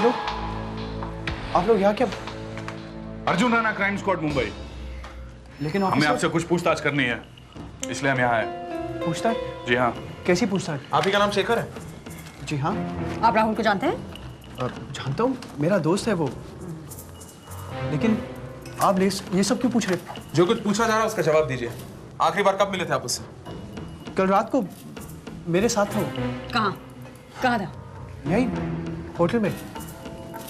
आप लोग यहाँ क्या? Arjun Rana crime squad Mumbai. लेकिन हमें आपसे कुछ पूछताछ करनी है, इसलिए हम यहाँ आए। पूछताछ? जी हाँ। कैसी पूछताछ? आप ही का नाम शेखर है? जी हाँ। आप राहुल को जानते हैं? जानता हूँ, मेरा दोस्त है वो। लेकिन आप ये सब क्यों पूछ रहे? जो कुछ पूछा जा रहा है उसका जवाब दीजिए। आखिरी बार कब मिले थे आप उससे? कल रात को मेरे साथ था वो। कहाँ? कहाँ था? यही होटल में।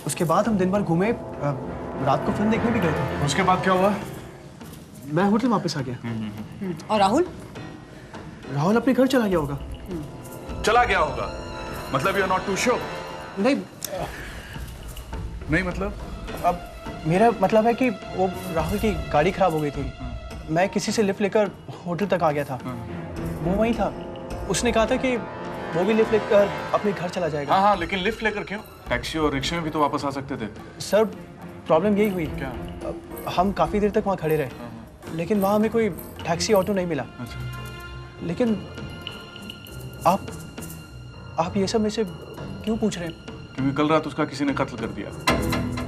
उसके बाद हम दिन भर घूमे, रात को फिल्म देखने भी गए थे। उसके बाद क्या हुआ? मैं होटल वापस आ गया। और राहुल? राहुल अपने घर चला गया होगा। चला गया होगा मतलब you are not too sure? नहीं मतलब अब मेरा मतलब है कि वो राहुल की गाड़ी खराब हो गई थी। मैं किसी से लिफ्ट लेकर होटल तक आ गया था। वो वहीं था। उसने कहा था कि वो भी लिफ्ट लेकर अपने घर चला जाएगा। हाँ, लेकिन लिफ्ट लेकर क्यों? टैक्सी और रिक्शे में भी तो वापस आ सकते थे। सर प्रॉब्लम यही हुई। क्या? हम काफ़ी देर तक वहाँ खड़े रहे, लेकिन वहाँ हमें कोई टैक्सी ऑटो नहीं मिला। अच्छा। लेकिन आप ये सब में से क्यों पूछ रहे हैं? क्योंकि कल रात उसका किसी ने कत्ल कर दिया।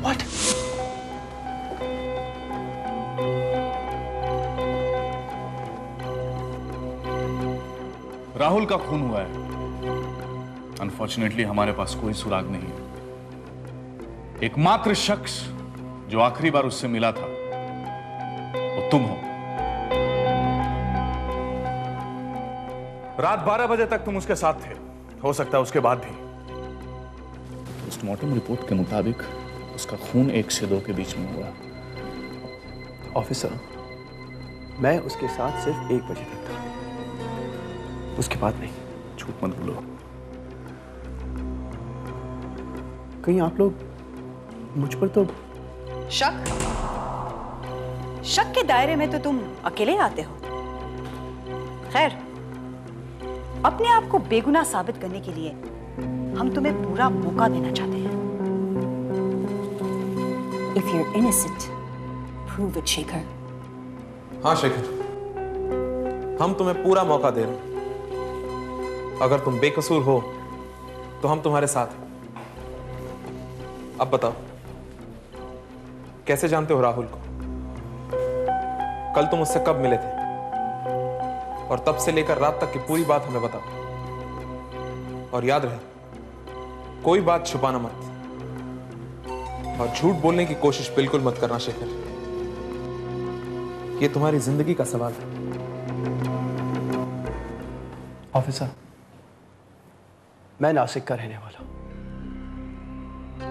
What? राहुल का खून हुआ है। अनफॉर्चुनेटली हमारे पास कोई सुराग नहीं है। एकमात्र शख्स जो आखिरी बार उससे मिला था वो तुम हो। रात 12 बजे तक तुम उसके साथ थे, हो सकता है उसके बाद भी। पोस्टमार्टम रिपोर्ट के मुताबिक उसका खून 1 से 2 के बीच में हुआ। ऑफिसर, मैं उसके साथ सिर्फ 1 बजे तक था, उसके बाद नहीं। झूठ मत बोलो। कहीं आप लोग मुझ पर तो शक के दायरे में तो तुम अकेले आते हो। खैर, अपने आप को बेगुनाह साबित करने के लिए हम तुम्हें पूरा मौका देना चाहते हैं। If you're innocent, prove it, Shekhar. हाँ शेखर, हम तुम्हें पूरा मौका दे रहे हैं। अगर तुम बेकसूर हो तो हम तुम्हारे साथ हैं। अब बताओ, कैसे जानते हो राहुल को? कल तुम उससे कब मिले थे? और तब से लेकर रात तक की पूरी बात हमें बताओ। और याद रहे, कोई बात छुपाना मत और झूठ बोलने की कोशिश बिल्कुल मत करना शेखर। ये तुम्हारी जिंदगी का सवाल है। ऑफिसर, मैं नासिक का रहने वाला हूं।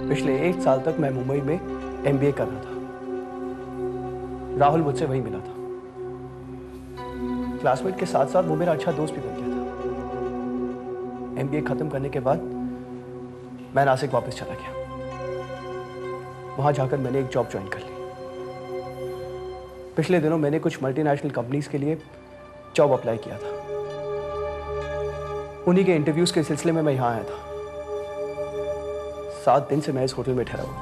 पिछले 1 साल तक मैं मुंबई में MBA कर रहा था। राहुल मुझसे वहीं मिला था। क्लासमेट के साथ साथ वो मेरा अच्छा दोस्त भी बन गया था। MBA खत्म करने के बाद मैं नासिक वापस चला गया। वहां जाकर मैंने एक जॉब ज्वाइन कर ली। पिछले दिनों मैंने कुछ मल्टीनेशनल कंपनीज के लिए जॉब अप्लाई किया था। उन्हीं के इंटरव्यूज के सिलसिले में मैं यहाँ आया था। 7 दिन से मैं इस होटल में ठहरा हुआ था।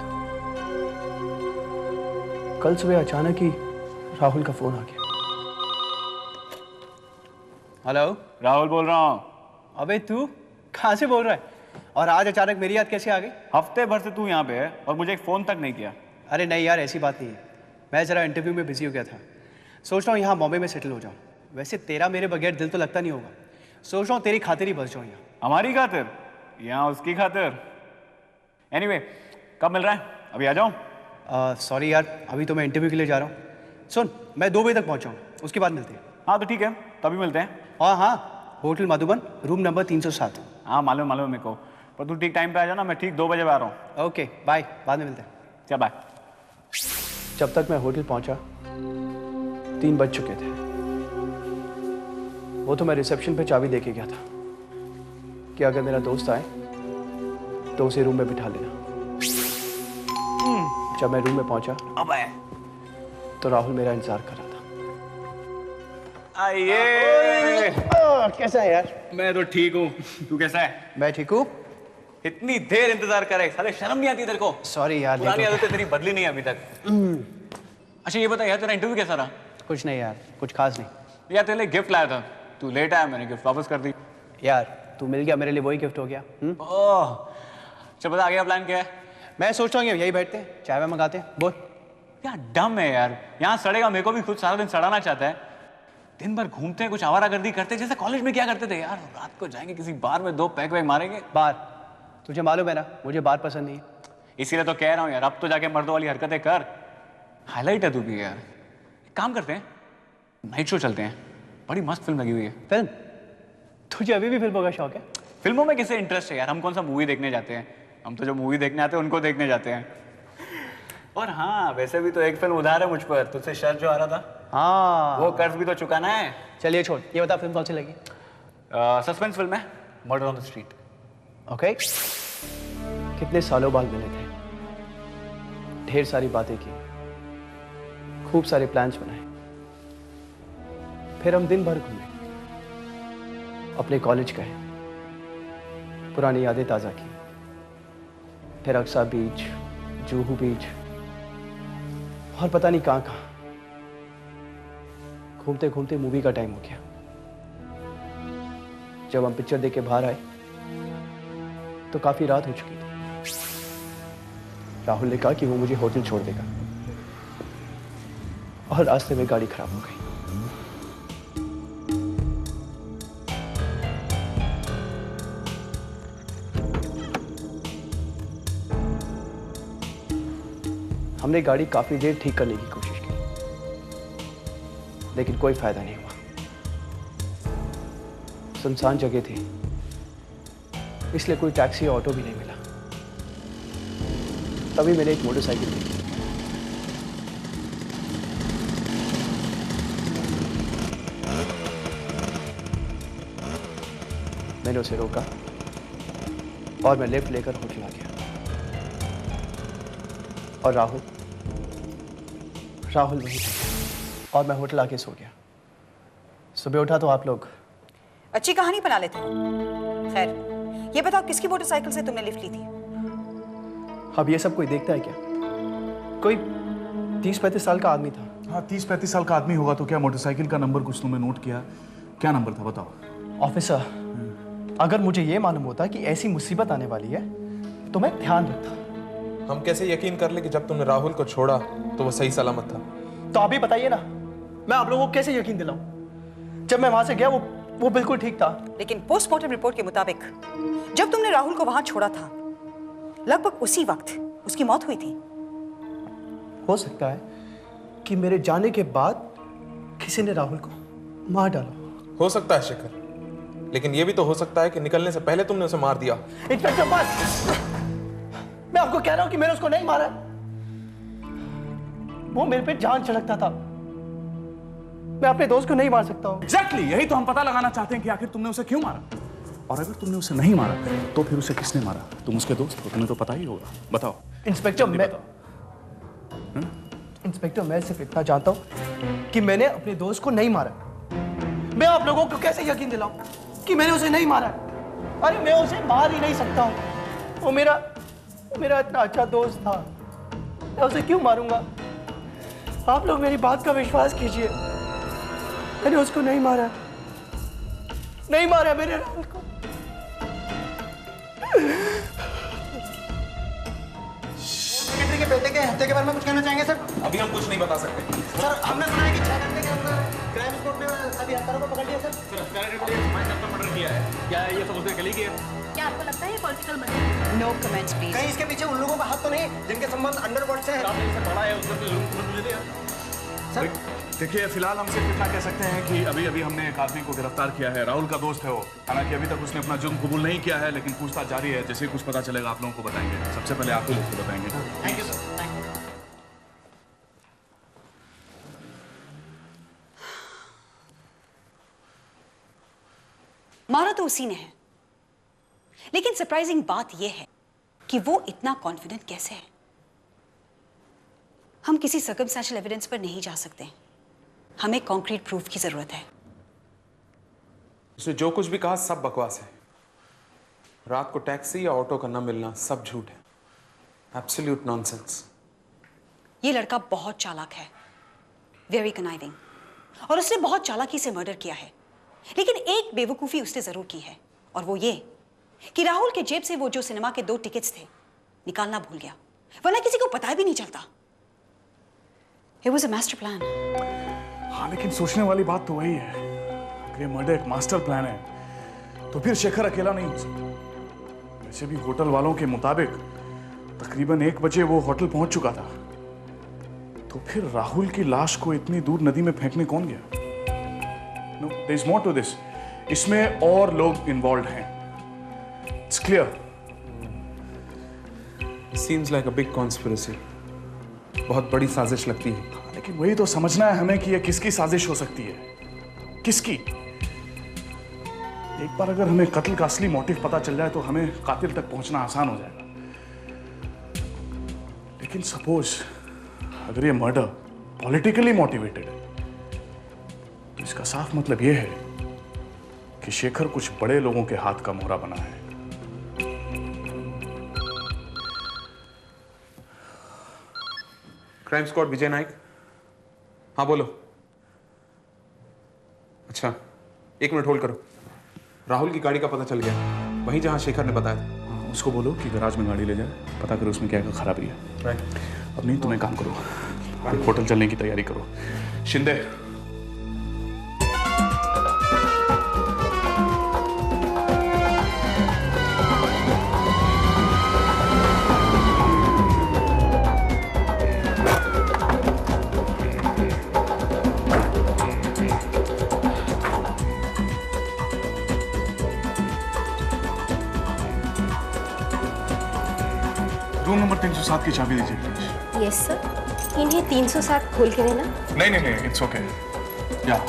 कल सुबह अचानक ही राहुल का फोन आ गया। हेलो, राहुल बोल रहा हूँ। अबे तू कहाँ से बोल रहा है? और आज अचानक मेरी याद कैसे आ गई? हफ्ते भर से तू यहाँ पे है और मुझे एक फोन तक नहीं किया। अरे नहीं यार, ऐसी बात नहीं है। मैं जरा इंटरव्यू में बिजी हो गया था। सोच रहा हूँ यहाँ बॉम्बे में सेटल हो जाऊँ। वैसे तेरा मेरे बगैर दिल तो लगता नहीं होगा। सोच रहा हूँ तेरी खातिर ही बस जाऊँ यहाँ। हमारी खातिर? यहाँ उसकी खातिर? एनीवे, कब मिल रहा है? अभी आ जाऊँ? सॉरी यार, अभी तो मैं इंटरव्यू के लिए जा रहा हूँ। सुन, मैं 2 बजे तक पहुँचाऊँ, उसके बाद मिलते हैं। हाँ तो ठीक है, तभी मिलते हैं। हाँ, होटल मधुबन, रूम नंबर 307। हाँ मालूम है मेरे को, पर तू ठीक टाइम पे आ जाना। मैं ठीक 2 बजे आ रहा हूँ। ओके बाय, बाद में मिलते हैं। चल बाय। जब तक मैं होटल पहुंचा 3 बज चुके थे। वो तो मैं रिसेप्शन पे चाबी देके गया था कि अगर मेरा दोस्त आए तो उसे रूम में बिठा लेना। जब मैं रूम में पहुंचा तो राहुल मेरा इंतजार कर रहा था। आइए। कैसा है यार? मैं तो ठीक हूँ, तू कैसा है? मैं ठीक हूँ। इतनी देर इंतजार करे, साले शर्म नहीं आती तेरे को? सॉरी यार, पुरानी आदतें तेरी बदली नहीं है अभी तक। अच्छा ये बता यार, तेरा इंटरव्यू कैसा रहा? कुछ नहीं यार, कुछ खास नहीं। यार तेरे लिए गिफ्ट लाया था, तू लेट आया, मैंने गिफ्ट वापस कर दी। यार तू मिल गया, मेरे लिए वही गिफ्ट हो गया। ओह, चल बता आगे का प्लान क्या है? मैं सोच रहा हूँ यही बैठते हैं, चाय में मंगाते हैं। बोल। क्या डम है यार, यहाँ सड़ेगा, मेरे को भी खुद सारा दिन सड़ाना चाहता है। दिन भर घूमते हैं, कुछ आवारागर्दी करते हैं, जैसे कॉलेज में क्या करते थे यार। रात को जाएंगे किसी बार में, 2 पैक वैक मारेंगे। बार? तुझे मालूम है ना मुझे बार पसंद नहीं है। इसीलिए तो कह रहा हूँ यार, अब तो जाके मर्दों वाली हरकतें कर। हाईलाइट है तू भी यार। एक काम करते हैं, नाइट शो चलते हैं, बड़ी मस्त फिल्म लगी हुई है। फिल्म? तुझे अभी भी फिल्मों का शौक है? फिल्मों में किसे इंटरेस्ट है यार, हम कौन सा मूवी देखने जाते हैं, हम तो जो मूवी देखने आते हैं उनको देखने जाते हैं। और हाँ, वैसे भी तो एक फिल्म उधार है मुझ पर, तुझसे शर्त जो आ रहा था। हाँ, वो कर्ज भी तो चुकाना है। चलिए छोड़, ये बता फिल्म कौन सी लगी? सस्पेंस फिल्म है, murder on the street. Okay. कितने सालों बाद मिले थे, ढेर सारी बातें की, खूब सारे प्लान्स बनाए, फिर हम दिन भर घूमे, अपने कॉलेज गए, पुरानी यादें ताज़ा की, फिर अक्सा बीच, जूहू बीच और पता नहीं कहां कहां। घूमते घूमते मूवी का टाइम हो गया। जब हम पिक्चर देख के बाहर आए तो काफी रात हो चुकी थी। राहुल ने कहा कि वो मुझे होटल छोड़ देगा और रास्ते में गाड़ी खराब हो गई। हमने गाड़ी काफी देर ठीक करने की कोशिश की, लेकिन कोई फायदा नहीं हुआ। सुनसान जगह थी, इसलिए कोई टैक्सी या ऑटो भी नहीं मिला। तभी मैंने एक मोटरसाइकिल देखी। मैंने उसे रोका और मैं लेफ्ट लेकर होटल आ गया। और राहुल वहीं था और मैं होटल आके सो गया। सुबह उठा तो आप लोग। अच्छी कहानी बना लेते हो। खैर, ये बताओ किसकी मोटरसाइकिल से तुमने लिफ्ट ली थी? अब ये सब कोई देखता है क्या? कोई 30-35 साल का आदमी था। हाँ, 30-35 साल का आदमी होगा तो क्या मोटरसाइकिल का नंबर कुछ तुमने नोट किया? क्या नंबर था बताओ। ऑफिसर, अगर मुझे ये मालूम होता कि ऐसी मुसीबत आने वाली है तो मैं ध्यान रखता। हम कैसे यकीन कर ले कि जब तुमने राहुल को छोड़ा तो वो सही सलामत था? तो आप ही बताइए ना, मैं आप लोगों को कैसे यकीन दिलाऊं? जब मैं वहां से गया वो बिल्कुल ठीक था। लेकिन पोस्टमार्टम रिपोर्ट के मुताबिक जब तुमने राहुल को वहां छोड़ा था, लगभग उसी वक्त उसकी मौत हुई थी। हो सकता है कि मेरे जाने के बाद किसी ने राहुल को मार डाला। हो सकता है शिखर, लेकिन ये भी तो हो सकता है कि निकलने से पहले तुमने उसे मार दिया। इंस्पेक्टर बस, मैं आपको कह रहा हूं कि मैंने उसको नहीं मारा। वो मेरे पे जान छिड़कता था। मैं अपने दोस्त को नहीं मार सकता हूं। एग्जैक्टली, यही तो हम पता लगाना चाहते हैं कि आखिर तुमने उसे क्यों मारा। और अगर तुमने उसे नहीं मारा तो फिर उसे किसने मारा? तुम उसके दोस्त हो, तुम्हें तो पता ही होगा। बताओ इंस्पेक्टर, मैं सिर्फ इतना जानता हूं कि मैंने अपने दोस्त को नहीं मारा। मैं आप लोगों को कैसे यकीन दिलाऊं कि मैंने उसे नहीं मारा? अरे मैं उसे मार ही नहीं सकता हूं। वो मेरा इतना अच्छा दोस्त था, मैं उसे क्यों मारूंगा? आप लोग मेरी बात का विश्वास कीजिए, मैंने उसको नहीं मारा मेरे राहुल को। सेक्रेटरी के बेटे के हत्या के बारे में कुछ कहना चाहेंगे सर? अभी हम कुछ नहीं बता सकते। सर, हमने सुना है कि 6 घंटे के अंदर क्राइम स्पॉट में सभी हत्यारों को पकड़ लिया सर। मर्डर किया है क्या? ये सब उसने गली किया? क्या आपको लगता है ये political murder? No comments please. कहीं इसके पीछे उन लोगों का हाथ तो नहीं जिनके संबंध अंडरवर्ल्ड से है? सर देखिए, फिलहाल हम सिर्फ इतना कह सकते हैं कि अभी अभी हमने एक आदमी को गिरफ्तार किया है। राहुल का दोस्त है वो। हालांकि अभी तक उसने अपना जुर्म कबूल नहीं किया है, लेकिन पूछताछ जारी है। जैसे ही कुछ पता चलेगा आप लोगों को बताएंगे। सबसे पहले आप ही लोग को बताएंगे। Thank you sir. मारा तो उसी ने है, लेकिन सरप्राइजिंग बात यह है कि वो इतना कॉन्फिडेंट कैसे है। हम किसी सर्कमस्टेंशियल एविडेंस पर नहीं जा सकते, हमें कॉन्क्रीट प्रूफ की जरूरत है। उसने जो कुछ भी कहा सब बकवास है। रात को टैक्सी या ऑटो का न मिलना सब झूठ है। Absolute nonsense. ये लड़का बहुत चालाक है, वेरी कनाइविंग, और उसने बहुत चालाकी से मर्डर किया है। लेकिन एक बेवकूफी उसने जरूर की है, और वो ये कि राहुल के जेब से वो जो सिनेमा के 2 टिकट्स थे निकालना भूल गया। वरना किसी को पता भी नहीं चलता। It was a master plan. हाँ, लेकिन सोचने वाली बात तो वही है। अगर ये मर्डर एक मास्टर प्लान है तो फिर शेखर अकेला नहीं हो सकता। वैसे भी होटल वालों के मुताबिक तकरीबन 1 बजे वो होटल पहुंच चुका था। तो फिर राहुल की लाश को इतनी दूर नदी में फेंकने कौन गया? No, there is more to this. इसमें और लोग इन्वॉल्व हैं। It's clear. Seems like a big conspiracy. बहुत बड़ी साजिश लगती है। लेकिन वही तो समझना है हमें कि ये किसकी साजिश हो सकती है, किसकी। एक बार अगर हमें कत्ल का असली मोटिव पता चल जाए तो हमें कातिल तक पहुंचना आसान हो जाएगा। लेकिन सपोज अगर ये मर्डर पॉलिटिकली मोटिवेटेड है तो इसका साफ मतलब ये है कि शेखर कुछ बड़े लोगों के हाथ का मोहरा बना है। क्राइम स्क्वाड विजय नायक। हाँ बोलो। अच्छा 1 मिनट होल्ड करो। राहुल की गाड़ी का पता चल गया, वहीं जहां शेखर ने बताया था। उसको बोलो कि गैराज में गाड़ी ले जाए, पता करो उसमें क्या क्या खराबी है। अब नहीं, तुम्हें काम करो, होटल चलने की तैयारी करो। शिंदे, रूम नंबर 307 की चाबी दीजिए प्लीज। Yes sir. इन्हें 307 खोल के देना। नहीं नहीं नहीं, इट्स ओके। या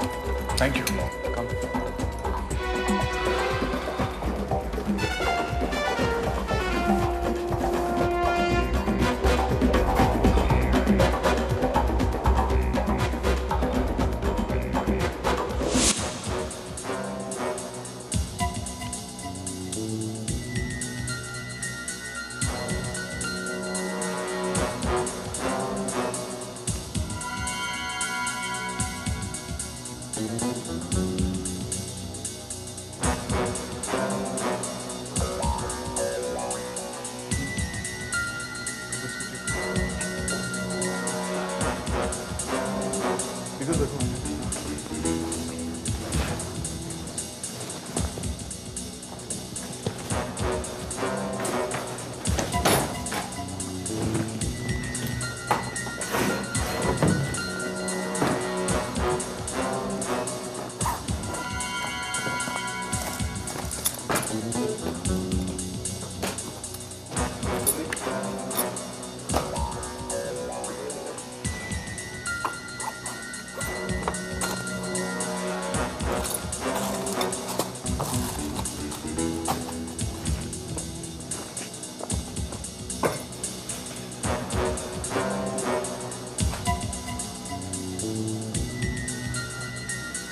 थैंक यू। कम। इधर देखो।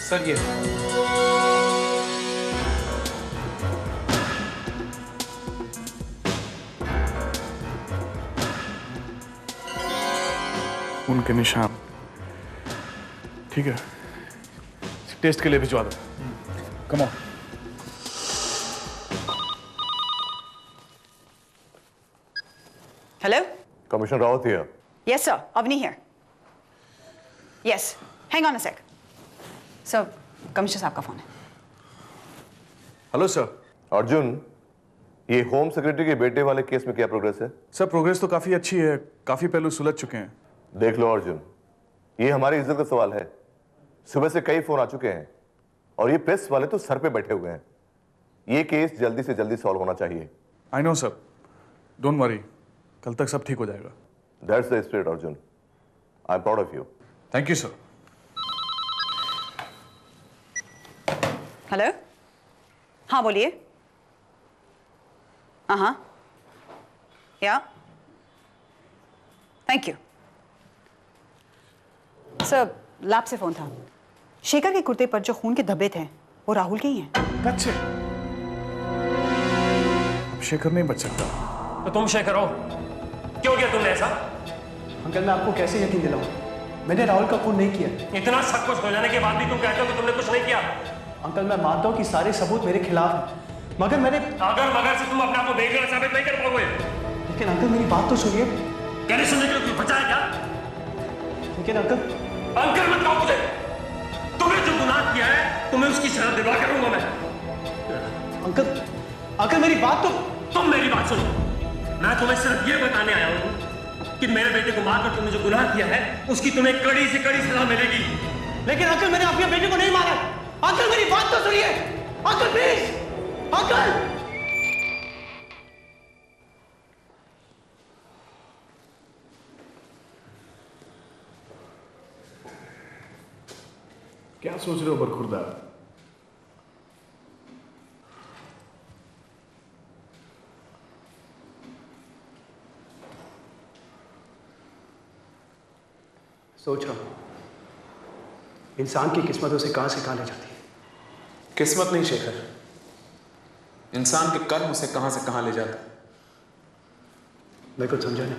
सर ये उनके निशान ठीक है, टेस्ट के लिए भिजवा दो। Come on. Hello? Commissioner Rawat here. Yes, sir. Avni here. Yes. Hang on a sec. Sir, commissioner साहब का फोन है। Hello sir. अर्जुन, ये होम सेक्रेटरी के बेटे वाले केस में क्या प्रोग्रेस है? सर प्रोग्रेस तो काफी अच्छी है, काफी पहलू सुलझ चुके हैं। देख लो अर्जुन, ये हमारी इज्जत का सवाल है। सुबह से कई फोन आ चुके हैं और ये प्रेस वाले तो सर पे बैठे हुए हैं। ये केस जल्दी से जल्दी सॉल्व होना चाहिए। I know sir, don't worry, कल तक सब ठीक हो जाएगा। That's the spirit Arjun. I am proud of you. Thank you sir. Hello? हाँ बोलिए। हाँ या थैंक यू सर। लैब से फोन था। शेखर के कुर्ते पर जो खून के धब्बे थे वो राहुल के ही हैं। अच्छे, अब शेखर नहीं बच सकता। तो तुम शेखर हो, क्यों किया तुमने ऐसा? अंकल मैं आपको कैसे यकीन दिलाऊं? मैंने राहुल का खून नहीं किया। इतना सब कुछ हो जाने के बाद भी तुम कहते हो कि तुमने कुछ नहीं किया। अंकल मैं मानता हूं कि सारे सबूत मेरे खिलाफ हैं, मगर मैंने अगर मगर से तुम अपने आप को बेगुनाह साबित नहीं कर पाओगे। लेकिन अंकल मेरी बात तो सुनिए। कहने सुनने के लिए कुछ बचा है क्या? लेकिन अंकल, अंकल मत कहो मुझे। तुमने जो गुनाह किया है तुम्हें उसकी सजा दिलवा करूंगा मैं। अंकल मेरी बात तो। तुम मेरी बात सुनो। मैं तुम्हें सिर्फ ये बताने आया हूं कि मेरे बेटे को मारकर तुमने जो गुनाह किया है उसकी तुम्हें कड़ी से कड़ी सजा मिलेगी। लेकिन अंकल, मैंने आपके बेटे को नहीं मारा। अंकल मेरी बात तो सुनिए। Uncle please, uncle. क्या सोच रहे हो बरखुरदार? सोच रहा हूं इंसान की किस्मत उसे कहां से कहां ले जाती है। किस्मत नहीं शेखर, इंसान के कर्म उसे कहां से कहां ले जाते हैं। मैं कुछ समझा नहीं।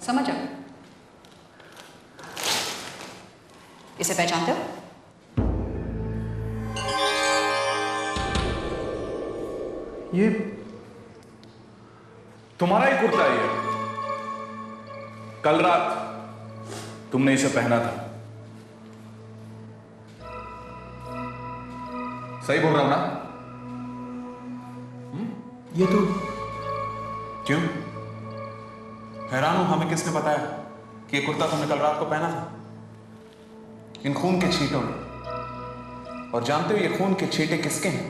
समझ आ, इसे पहचानते हो? ये तुम्हारा ही कुर्ता है ये। कल रात तुमने इसे पहना था। सही बोल रहा हूं ना? ये तो क्यों हैरान हूं, हमें किसने बताया कि ये कुर्ता तुमने कल रात को पहना था? इन खून के छींटों में। और जानते हो ये खून के छींटे किसके हैं?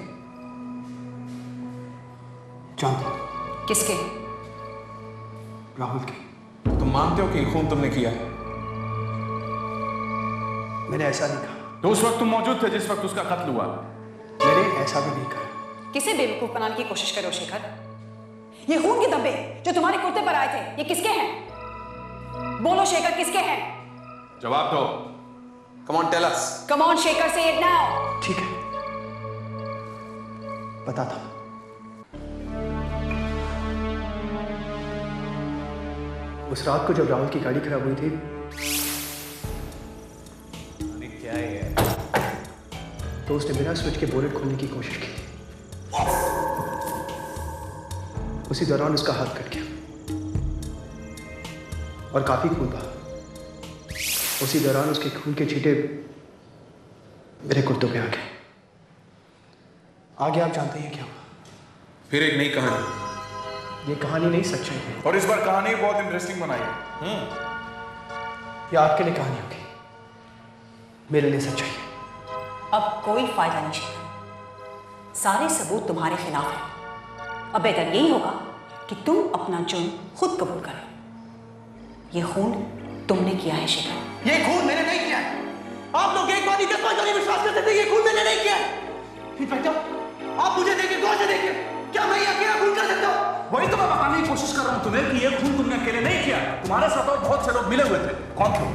जानता हूं, किसके? राहुल की। तुम मानते हो कि ये खून तुमने किया है? मैंने ऐसा नहीं कहा। तो उस वक्त तुम मौजूद थे जिस वक्त उसका कत्ल हुआ? मैंने ऐसा भी नहीं कहा। किसे बेवकूफ बनाने की कोशिश करो शेखर? ये खून के धब्बे जो तुम्हारे कुर्ते पर आए थे, ये किसके हैं? बोलो शेखर, किसके हैं? जवाब दो। Come on tell us. Come on Shekhar, say it now. ठीक है, बताता हूं। उस रात को जब राहुल की गाड़ी खराब हुई थी, क्या है? तो उसने बिना स्विच के बोनेट खोलने की कोशिश की थी। उसी दौरान उसका हाथ कट गया और काफी खून बहा। उसी दौरान उसके खून के छींटे मेरे कुर्तों पे आ गए। आगे आप जानते हैं क्या हुआ। फिर एक नई कहानी। ये कहानी नहीं, सच्चाई है। और इस बार कहानी बहुत इंटरेस्टिंग बनाई है। ये आपके लिए कहानी होगी, मेरे लिए सच्चाई है। अब कोई फायदा नहीं शेखर, सारे सबूत तुम्हारे खिलाफ हैं। अब बेहतर यही होगा कि तुम अपना जुर्म खुद कबूल करो। ये खून तुमने किया है शेखर। ये खून मैंने नहीं किया है। आप लोग एक बार ही 10 बार नहीं विश्वास करते थे। ये खून मैंने नहीं किया है। इंस्पेक्टर, आप मुझे देखिए, गौर से देखिए, क्या मैं ये अकेला खून कर सकता हूँ? वही तो मैं बताने की कोशिश कर रहा हूं तुम्हें कि ये खून तुमने अकेले नहीं किया। तुम्हारे साथ और बहुत से लोग मिले हुए थे। कौन थे?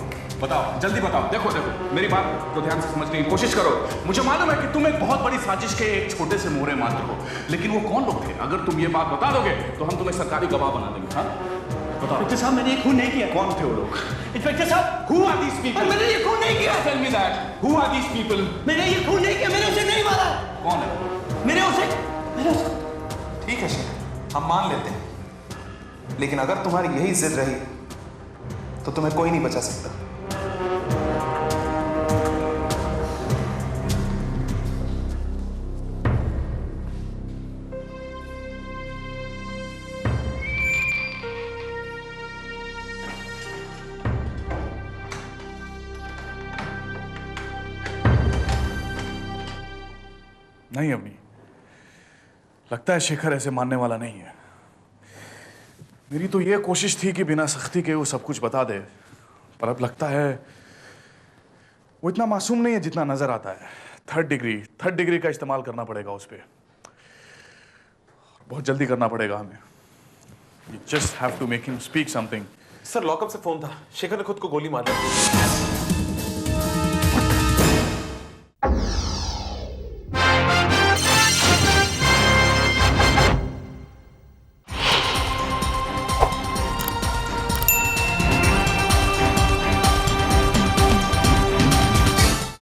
बताओ, जल्दी बताओ। देखो मेरी बात को ध्यान से समझने की कोशिश करो। मुझे मालूम है कि तुम एक बहुत बड़ी साजिश के एक छोटे से मोहरे मात्र हो, लेकिन वो कौन लोग थे? अगर तुम ये बात बता दोगे तो हम तुम्हें सरकारी गवाह बना देंगे। हाँ बताओ। इंस्पेक्टर साहब, मैंने ये खून नहीं किया। कौन थे वो लोग? इंस्पेक्टर साहब, Who are these people? मैंने ये खून नहीं किया। Tell me that. Who are these people? मैंने ये खून नहीं किया। मैंने उसे नहीं मारा। कौन है? मैंने उसे ठीक है शेखर, हम मान लेते हैं, लेकिन अगर तुम्हारी यही जिद रही तो तुम्हें कोई नहीं बचा सकता। नहीं अवनी, लगता है शेखर ऐसे मानने वाला नहीं है। मेरी तो ये कोशिश थी कि बिना सख्ती के वो सब कुछ बता दे, पर अब लगता है वो इतना मासूम नहीं है जितना नजर आता है। थर्ड डिग्री का इस्तेमाल करना पड़ेगा उस पर। बहुत जल्दी करना पड़ेगा हमें। You just have to make him speak something. Sir, lockup से फोन था, शेखर ने खुद को गोली मार दी।